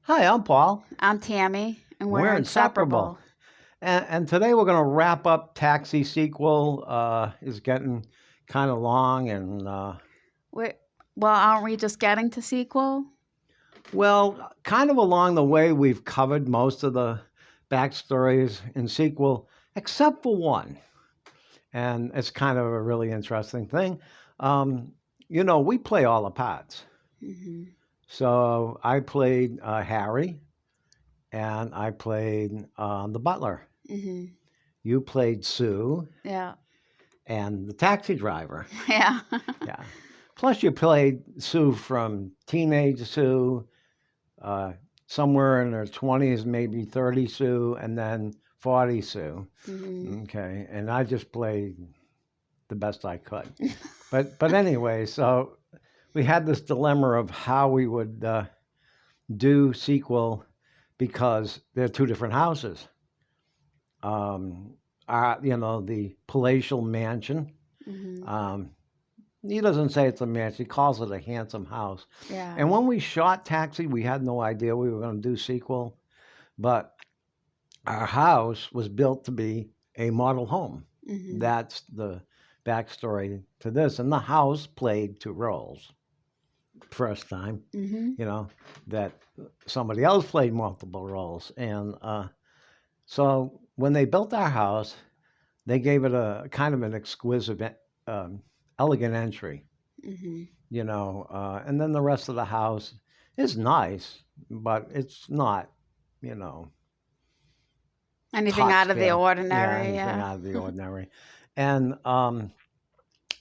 Hi, I'm Paul. I'm Tammy, and We're we're Inseparable. inseparable. And today we're going to wrap up Taxi sequel. Is getting kind of long and, we well, aren't we just getting to sequel? well, kind of along the way, we've covered most of the backstories in sequel, except for one. And it's kind of a really interesting thing. Um, we play all the parts. Hmm. So I played Harry and I played the butler. Hmm. You played Sue Yeah. and the taxi driver. Yeah. Yeah. Plus, you played Sue from teenage Sue, uh, somewhere in her 20s, maybe 30 Sue, and then 40 Sue. Hmm. Okay. And I just played the best I could. But anyway, so we had this dilemma of how we would do sequel because they're two different houses. Um, the palatial mansion. Hmm. Um, He doesn't say it's a mansion. He calls it a handsome house. Yeah. And when we shot Taxi, we had no idea we were going to do sequel, but our house was built to be a model home. Hmm. That's the backstory to this. And the house played two roles. First time, Hmm. you know, that somebody else played multiple roles. And so when they built our house, they gave it a kind of an exquisite, um, elegant entry. Hmm. And then the rest of the house is nice, but it's not, you know, Anything top out of the scale. Yeah, ordinary? anything Yeah. out of the ordinary. And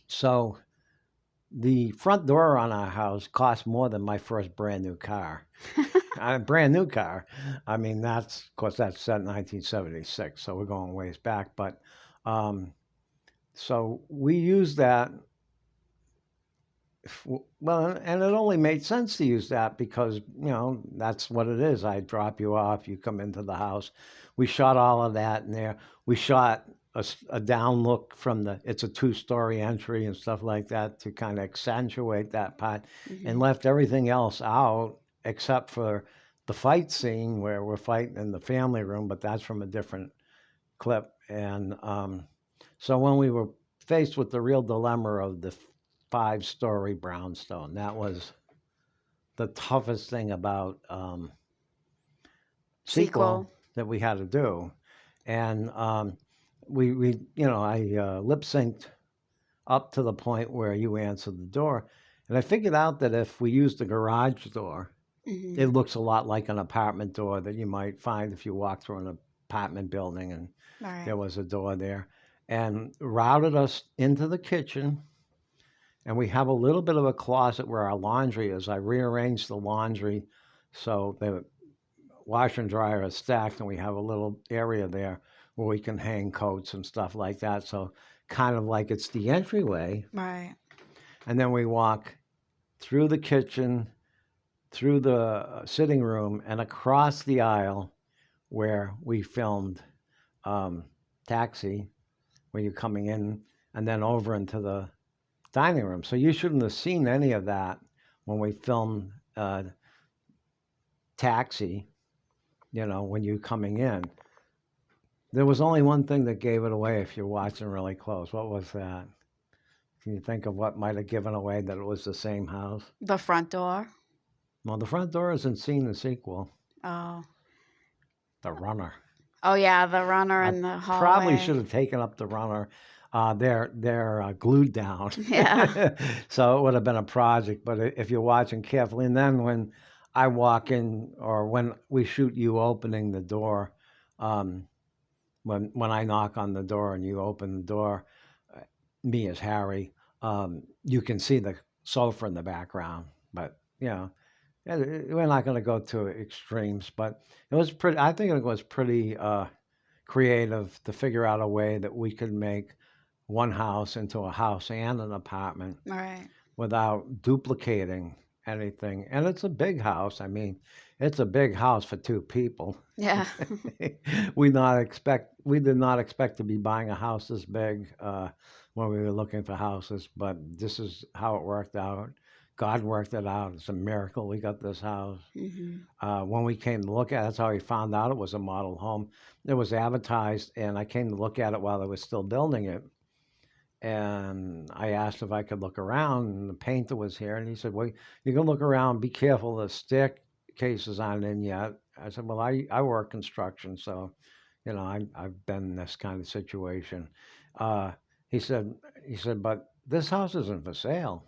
so the front door on our house cost more than my first brand new car. A brand new car. I mean, of course, that's set in 1976, so we're going ways back. But so we use that. Well, and it only made sense to use that because, that's what it is. I drop you off, you come into the house. We shot all of that in there. We shot a down look from it's a two-story entry and stuff like that to kind of accentuate that part and Hmm. left everything else out except for the fight scene where we're fighting in the family room, but that's from a different clip. And so when we were faced with the real dilemma of the five-story brownstone, that was the toughest thing about sequel Sequel. that we had to do. And I lip synced up to the point where you answered the door. And I figured out that if we used the garage door, Hmm. it looks a lot like an apartment door that you might find if you walk through an apartment building and All right. there was a door there, and routed us into the kitchen. And we have a little bit of a closet where our laundry is. I rearranged the laundry so the washer and dryer are stacked, and we have a little area there where we can hang coats and stuff like that. So kind of like it's the entryway. Right. And then we walk through the kitchen, through the sitting room, and across the aisle where we filmed um, Taxi, where you're coming in, and then over into the dining room. So you shouldn't have seen any of that when we filmed Taxi, when you're coming in. There was only one thing that gave it away if you're watching really close. What was that? Can you think of what might have given away that it was the same house? The front door. Well, the front door isn't seen in the sequel. Oh. The runner. Oh yeah, the runner I in the probably should hallway. have taken up the runner. They're glued down, Yeah. so it would have been a project. But if you're watching carefully, and then when I walk in, or when we shoot you opening the door, um, when I knock on the door and you open the door, uh, me as Harry, you can see the sofa in the background. But we're not going to go to extremes. But it was pretty. I think it was pretty creative to figure out a way that we could make one house into a house and an apartment All right. without duplicating anything. And it's a big house. I mean, it's a big house for two people. Yeah. We did not expect to be buying a house this big when we were looking for houses, but this is how it worked out. God worked it out. It's a miracle we got this house. Mm-hmm. When we came to look at it, that's how we found out it was a model home. It was advertised, and I came to look at it while they were still building it. And I asked if I could look around, and the painter was here, and he said, "Well, you can look around. Be careful. The staircases aren't in yet." I said, "Well, I work construction, so I've been in this kind of situation." Uh, he said, "But this house isn't for sale."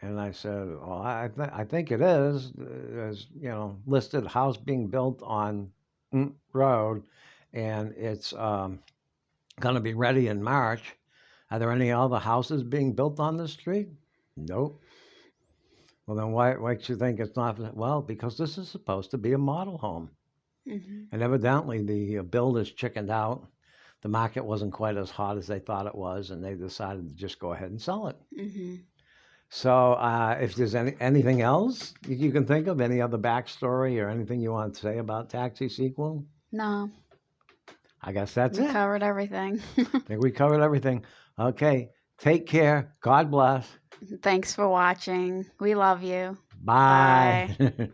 And I said, "Well, I think it is. There's listed house being built on road, and it's going to be ready in March. Are there any other houses being built on the street?" Nope. Well, then why makes you think it's not? Well, because this is supposed to be a model home, Mm-hmm. and evidently the builders chickened out. The market wasn't quite as hot as they thought it was, and they decided to just go ahead and sell it. Mm-hmm. So, if there's anything else you can think of, any other backstory or anything you want to say about Taxi Sequel, No, I guess that's we it. covered everything. I think we covered everything. Okay, take care. God bless. Thanks for watching. We love you. Bye. Bye.